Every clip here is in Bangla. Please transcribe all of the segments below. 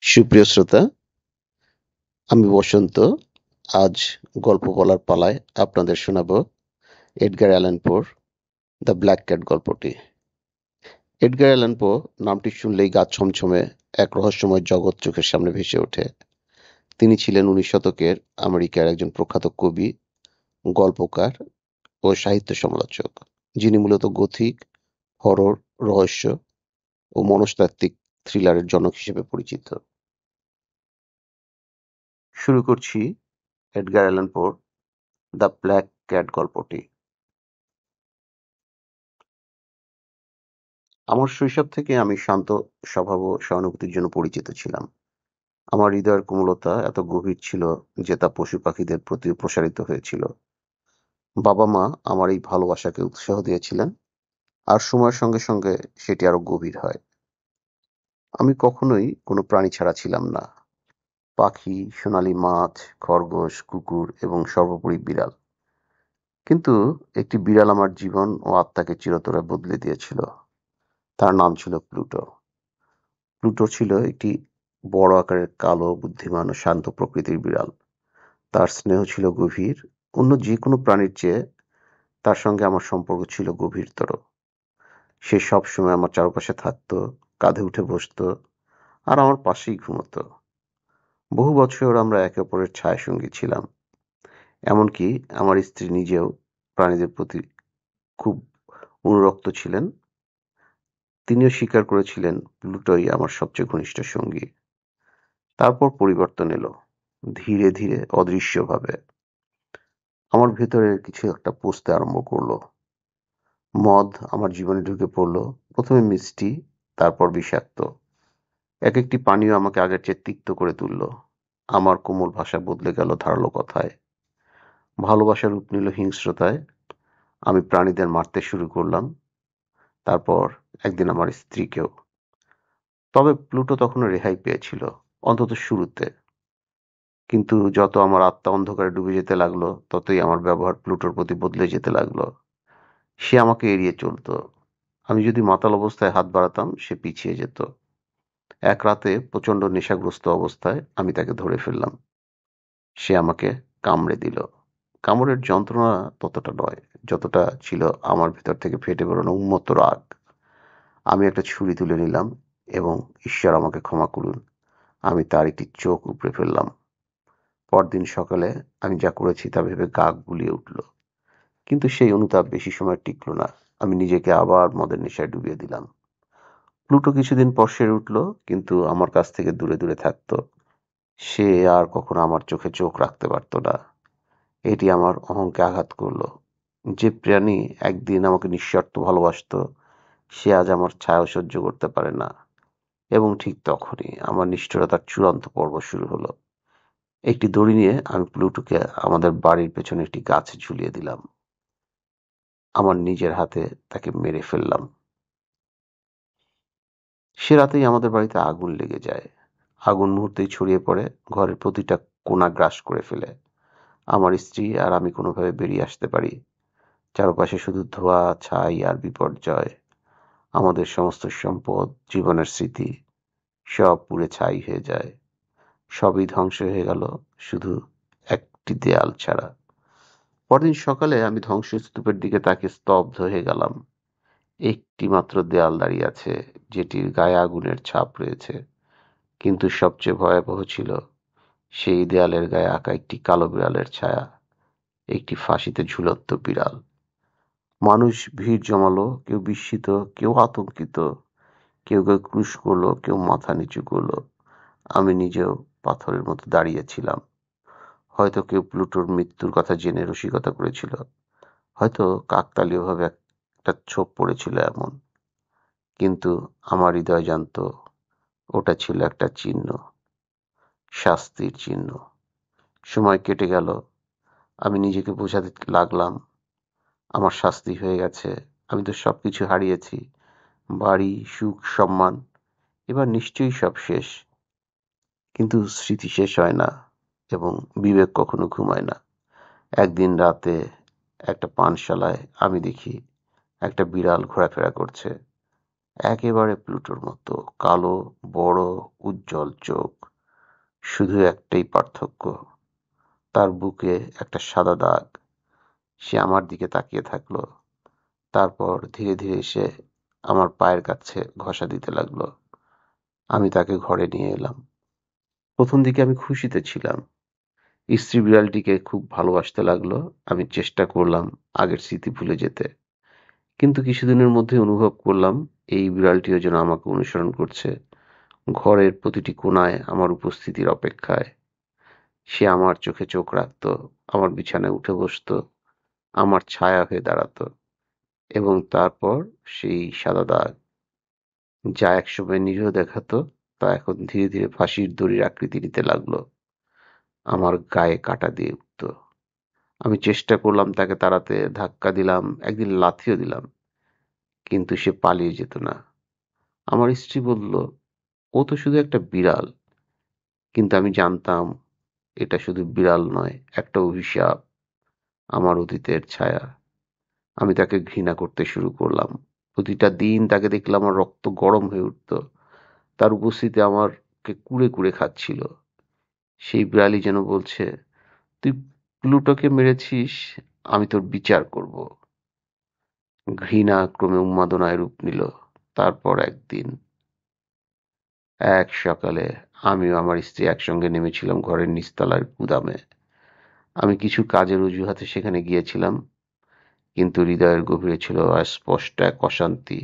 সুপ্রিয় শ্রোতা, আমি বসন্ত। আজ গল্প বলার পালায় আপনাদের শোনাব Edgar Allan poor the black cat গল্পটি। এডগার অ্যালান পো নামটি শুনলেই গা ছমছমে এক রহস্যময় জগৎ চোখের সামনে ভেসে ওঠে। তিনি ছিলেন 19 শতকের আমেরিকার একজন প্রখ্যাত কবি, গল্পকার ও সাহিত্য সমালোচক, যিনি মূলত গথিক, হরর, রহস্য ও মনস্তাত্ত্বিক থ্রিলারের জনক হিসেবে পরিচিত। শুরু করছি Edgar Allan poor the black cat গল্পটি। আমার শৈশব থেকে আমি শান্ত স্বভাব ও সহানুভূতির জন্য পরিচিত ছিলাম। আমার হৃদয়ের কোমলতা এত গভীর ছিল যে তা পশু-পাখিদের প্রতিও প্রসারিত হয়েছিল। বাবা-মা আমার এই ভালোবাসাকে উৎসাহ দিয়েছিলেন, আর সময়ের সঙ্গে সঙ্গে সেটি আরো গভীর হয়। আমি কখনোই কোনো প্রাণী ছাড়া ছিলাম না। পাখি, সোনালী মাছ, খরগোশ, কুকুর এবং সর্বোপরি বিড়াল। কিন্তু একটি বিড়াল আমার জীবন ও আত্মাকে চিরতরে বদলে দিয়েছিল। তার নাম ছিল প্লুটো। প্লুটো ছিল একটি বড় আকারের কালো, বুদ্ধিমান ও শান্ত প্রকৃতির বিড়াল। তার স্নেহ ছিল গভীর। অন্য যে-কোনো প্রাণীর চেয়ে তার সঙ্গে আমার সম্পর্ক ছিল গভীরতর। সে সবসময় আমার চারপাশে থাকত, কাঁধে উঠে বসত, আর আমার পাশেই ঘুমোত। বহু বছর আমরা একে অপরের ছায়াসঙ্গী ছিলাম। এমনকি আমার স্ত্রী নিজেও প্রাণীদের প্রতি খুব অনুরক্ত ছিলেন। তিনিও স্বীকার করেছিলেন প্লুটোই আমার সবচেয়ে ঘনিষ্ঠ সঙ্গী। তারপর পরিবর্তন এলো, ধীরে ধীরে, অদৃশ্যভাবে। আমার ভেতরে কিছু একটা পচতে আরম্ভ করলো। মদ আমার জীবনে ঢুকে পড়লো, প্রথমে মিষ্টি, তারপর বিষাক্ত। এক একটি পানীয় আমাকে আগের চেয়ে তিক্ত করে তুললো। আমার কোমল ভাষা বদলে গেল ধারালো কথায়। ভালোবাসা রূপ নিল হিংস্রতায়। আমি প্রাণীদের মারতে শুরু করলাম, তারপর একদিন আমার স্ত্রীকেও। তবে প্লুটো তখনও রেহাই পেয়েছিল, অন্তত শুরুতে। কিন্তু যত আমার আত্মা অন্ধকারে ডুবে যেতে লাগলো, ততই আমার ব্যবহার প্লুটোর প্রতি বদলে যেতে লাগলো। সে আমাকে এড়িয়ে চলত। আমি যদি মাতাল অবস্থায় হাত বাড়াতাম, সে পিছিয়ে যেত। এক রাতে প্রচণ্ড নেশাগ্রস্ত অবস্থায় আমি তাকে ধরে ফেললাম। সে আমাকে কামড়ে দিল। কামড়ের যন্ত্রণা ততটা নয়, যতটা ছিল আমার ভেতর থেকে ফেটে বেরোনো উন্মত্ত রাগ। আমি একটা ছুরি তুলে নিলাম এবং ঈশ্বর আমাকে ক্ষমা করুন, আমি তার একটি চোখ উপড়ে ফেললাম। পরদিন সকালে আমি যা করেছি তা ভেবে গা গুলিয়ে উঠল। কিন্তু সেই অনুতাপ বেশি সময় টিকল না। আমি নিজেকে আবার মদের নেশায় ডুবিয়ে দিলাম। প্লুটো কিছুদিন পর সেরে উঠল, কিন্তু আমার কাছ থেকে দূরে দূরে থাকত। সে আর কখনো আমার চোখে চোখ রাখতে পারত না। এটি আমার অহংকে আঘাত করল। যে প্রাণী একদিন আমাকে নিঃশর্ত ভালোবাসতো, সে আজ আমার ছায়াও সহ্য করতে পারে না। এবং ঠিক তখনই আমার নিষ্ঠুরতার চূড়ান্ত পর্ব শুরু হলো। একটি দড়ি নিয়ে আমি প্লুটোকে আমাদের বাড়ির পেছনে একটি গাছে ঝুলিয়ে দিলাম। আমার নিজের হাতে তাকে মেরে ফেললাম। সে রাতেই আমাদের বাড়িতে আগুন লেগে যায়। আগুন মুহূর্তেই ছড়িয়ে পড়ে, ঘরের প্রতিটা কোণা গ্রাস করে ফেলে। আমার স্ত্রী আর আমি কোনোভাবে বেরিয়ে আসতে পারি। চারপাশে শুধু ধোঁয়া, ছাই আর বিপর্যয়। আমাদের সমস্ত সম্পদ, জীবনের স্মৃতি, সব পুড়ে ছাই হয়ে যায়। সবই ধ্বংস হয়ে গেল, শুধু একটি দেয়াল ছাড়া। পরদিন সকালে আমি ধ্বংসস্তূপের দিকে তাকিয়ে স্তব্ধ হয়ে গেলাম। একটি মাত্র দেয়াল দাঁড়িয়ে আছে, যেটির গায়ে আগুনের ছাপ রয়েছে। কিন্তু সবচেয়ে ভয়াবহ ছিল সেই দেয়ালের গায়ে আঁকা একটি কালো বিড়ালের ছায়া। একটি ফাঁসিতে ঝুলন্ত বিড়াল। মানুষ ভিড় জমালো, কেউ বিস্মিত, কেউ আতঙ্কিত, কেউ কেউ ক্রুশ করলো, কেউ মাথা নিচু করলো। আমি নিজেও পাথরের মতো দাঁড়িয়েছিলাম। হয়তো কেউ প্লুটোর মৃত্যুর কথা জেনে রসিকতা করেছিল, হয়তো কাকতালীয়ভাবে একটা ছোপ পড়েছিল এমন। কিন্তু আমার হৃদয় জানতো ওটা ছিল একটা চিহ্ন, শাস্তির চিহ্ন। সময় কেটে গেল। আমি নিজেকে বোঝাতে লাগলাম আমার শাস্তি হয়ে গেছে। আমি তো সবকিছু হারিয়েছি, বাড়ি, সুখ, সম্মান। এবার নিশ্চয়ই সব শেষ। কিন্তু স্মৃতি শেষ হয় না, এবং বিবেক কখনো ঘুমায় না। একদিন রাতে একটা পানশালায় আমি দেখি একটা বিড়াল ঘোরাফেরা করছে, একেবারে প্লুটোর মতো, কালো, বড়, উজ্জ্বল চোখ, শুধু একটাই পার্থক্য, তার বুকে একটা সাদা দাগ। সে আমার দিকে তাকিয়ে থাকলো, তারপর ধীরে ধীরে এসে আমার পায়ের কাছে ঘষা দিতে লাগলো। আমি তাকে ঘরে নিয়ে এলাম। প্রথম দিকে আমি খুশিতে ছিলাম, স্ত্রী বিড়ালটিকে খুব ভালোবাসতে লাগলো। আমি চেষ্টা করলাম আগের স্মৃতি ভুলে যেতে, কিন্তু কিছুদিনের মধ্যে অনুভব করলাম এই বিড়ালটিও যেন আমাকে অনুসরণ করছে, ঘরের প্রতিটি কোণায় আমার উপস্থিতির অপেক্ষায়। সে আমার চোখে চোখ রাখতো, আমার বিছানায় উঠে বসতো, আমার ছায়া হয়ে দাঁড়াতো। এবং তারপর সেই সাদা দাগ, যা একসময় নিরীহ দেখাতো, তা এখন ধীরে ধীরে ফাঁসির দড়ির আকৃতি নিতে লাগলো, আমার গায়ে কাঁটা দিয়ে উঠত। আমি চেষ্টা করলাম তাকে তাড়াতে, ধাক্কা দিলাম, একদিন লাথিও দিলাম, কিন্তু সে পালিয়ে যেত না। আমার স্ত্রী বলল, ও তো শুধু একটা বিড়াল। কিন্তু আমি জানতাম এটা শুধু বিড়াল নয়, একটা অভিশাপ, আমার অতীতের ছায়া। আমি তাকে ঘৃণা করতে শুরু করলাম। প্রতিটা দিন তাকে দেখলে আমার রক্ত গরম হয়ে উঠত। তার উপস্থিতি আমাকে কুরে কুরে খাচ্ছিল। সেই বিড়ালই যেন বলছে, তুই প্লুটোকে মেরেছিস, আমি তোর বিচার করব। ঘৃণা ক্রমে উন্মাদনায় রূপ নিল। তারপর এক সকালে আমি ও আমার স্ত্রী একসঙ্গে নেমেছিলাম ঘরের নিচতলার গুদামে। আমি কিছু কাজের অজুহাতে সেখানে গিয়েছিলাম, কিন্তু হৃদয়ের গভীরে ছিল অস্পষ্ট এক অশান্তি।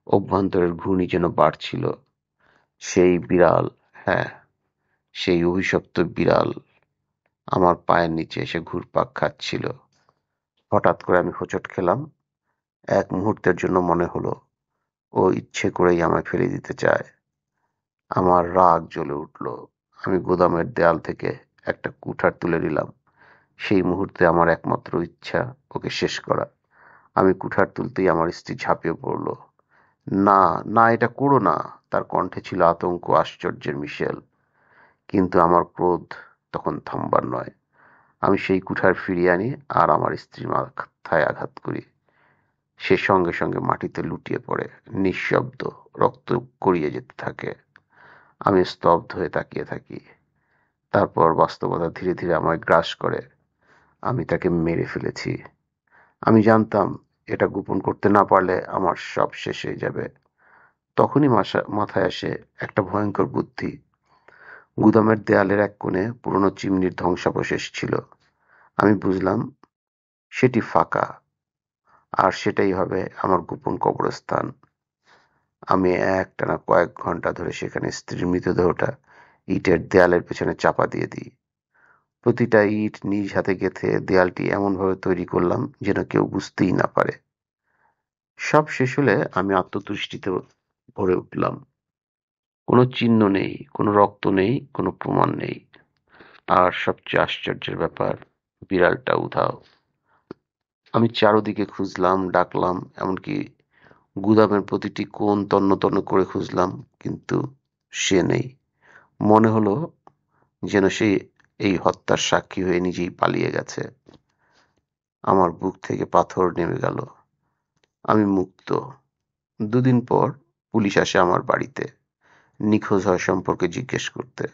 অভ্যন্তরের ঘূর্ণি যেন বাড়ছিল। সেই বিড়াল, হ্যাঁ, সেই অভিশপ্ত বিড়াল আমার পায়ের নিচে এসে ঘুরপাক খাচ্ছিল। হঠাৎ করে আমি হোঁচট খেলাম। এক মুহূর্তের জন্য মনে হলো ও ইচ্ছে করেই আমায় ফেলে দিতে চায়। আমার রাগ জ্বলে উঠল। আমি গুদামের দেয়াল থেকে একটা কুঠার তুলে নিলাম। সেই মুহূর্তে আমার একমাত্র ইচ্ছা ওকে শেষ করা। আমি কুঠার তুলতেই আমার স্ত্রী ঝাঁপিয়ে পড়ল। না, না, এটা করো না। তার কণ্ঠে ছিল আতঙ্ক, আশ্চর্যের মিশেল। কিন্তু আমার ক্রোধ তখন থামবার নয়। আমি সেই কুঠার ফিরিয়ে আনি আর আমার স্ত্রীর মাথায় আঘাত করি। সে সঙ্গে সঙ্গে মাটিতে লুটিয়ে পড়ে, নিঃশব্দ, রক্ত গড়িয়ে যেতে থাকে। আমি স্তব্ধ হয়ে তাকিয়ে থাকি। তারপর বাস্তবতা ধীরে ধীরে আমায় গ্রাস করে। আমি তাকে মেরে ফেলেছি। আমি জানতাম এটা গোপন করতে না পারলে আমার সব শেষ হয়ে যাবে। তখনই মাথায় আসে একটা ভয়ঙ্কর বুদ্ধি। গুদামের দেয়ালের এক কোণে পুরনো চিমনির ধ্বংসাবশেষ ছিল। আমি বুঝলাম সেটি ফাঁকা, আর সেটাই হবে আমার গোপন কবরস্থান। আমি একটানা কয়েক ঘন্টা ধরে সেখানে স্ত্রীর মৃতদেহটা ইটের দেয়ালের পেছনে চাপা দিয়ে দিই। প্রতিটা ইট নিজ হাতে গেঁথে দেয়ালটি এমনভাবে তৈরি করলাম যেন কেউ বুঝতেই না পারে। সব শেষ হলে আমি আত্মতুষ্টিতে ভরে উঠলাম। কোনো চিহ্ন নেই, কোনো রক্ত নেই, কোনো প্রমাণ নেই। আর সবচেয়ে আশ্চর্যের ব্যাপার, বিড়ালটা উধাও। আমি চারদিকে খুঁজলাম, ডাকলাম, এমনকি গুদামের প্রতিটি কোণ তন্ন তন্ন করে খুঁজলাম, কিন্তু সে নেই। মনে হলো যেন সে এই হত্যার সাক্ষী হয়ে নিজেই পালিয়ে গেছে। আমার বুক থেকে পাথর নেমে গেল। আমি মুক্ত। দুদিন পর পুলিশ আসে আমার বাড়িতে, নিখোঁজ হওয়া সম্পর্কে জিজ্ঞেস করতে।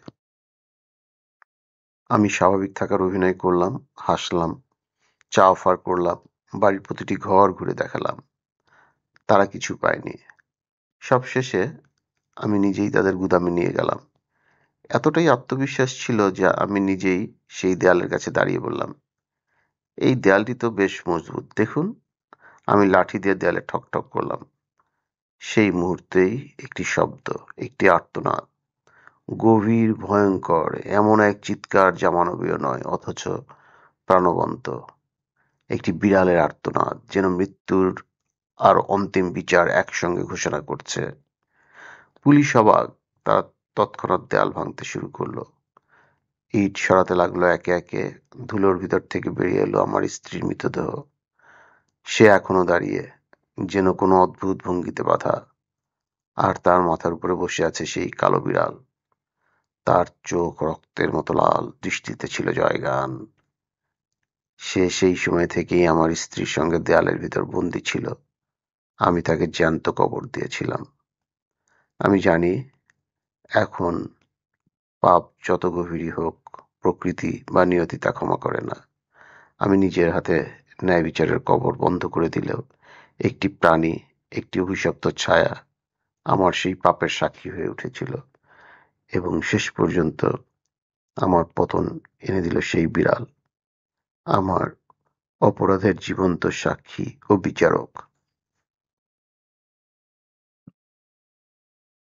আমি স্বাভাবিক থাকার অভিনয় করলাম, হাসলাম, চা অফার করলাম, বাড়ির প্রতিটি ঘর ঘুরে দেখালাম। তারা কিছু পায়নি। সবশেষে আমি নিজেই তাদের গুদামে নিয়ে গেলাম। এতটাই আত্মবিশ্বাস ছিল যে আমি নিজেই সেই দেয়ালের কাছে দাঁড়িয়ে বললাম, এই দেয়ালটি তো বেশ মজবুত, দেখুন। আমি লাঠি দিয়ে দেয়ালে ঠক ঠক করলাম। সেই মুহূর্তেই একটি শব্দ, একটি আর্তনাদ, গভীর, ভয়ঙ্কর, এমন এক চিৎকার যা মানবীয় নয়, অথচ প্রাণবন্ত। একটি বিড়ালের আর্তনাদ, যেন মৃত্যুর আর অন্তিম বিচার একসঙ্গে ঘোষণা করছে। পুলিশ অবাক। তারা তৎক্ষণাৎ দেয়াল ভাঙতে শুরু করলো। ইট সরাতে লাগলো একে একে। ধুলোর ভিতর থেকে বেরিয়ে এলো আমার স্ত্রীর মৃতদেহ। সে এখনো দাঁড়িয়ে, যেন কোনো অদ্ভুত ভঙ্গিতে বাঁধা। আর তার মাথার উপরে বসে আছে সেই কালো বিড়াল। তার চোখ রক্তের মতো লাল, দৃষ্টিতে ছিল জয়গান। সে সেই সময় থেকেই আমার স্ত্রীর সঙ্গে দেয়ালের ভিতর বন্দী ছিল। আমি তাকে জ্যান্ত কবর দিয়েছিলাম। আমি জানি এখন পাপ যত গভীরই হোক, প্রকৃতি বা নিয়তি তা ক্ষমা করে না। আমি নিজের হাতে ন্যায়বিচারের কবর বন্ধ করে দিলেও একটি প্রাণী, একটি অভিশপ্ত ছায়া আমার সেই পাপের সাক্ষী হয়ে উঠেছিল, এবং শেষ পর্যন্ত আমার পতন এনে দিল সেই বিড়াল, আমার অপরাধের জীবন্ত সাক্ষী ও বিচারক।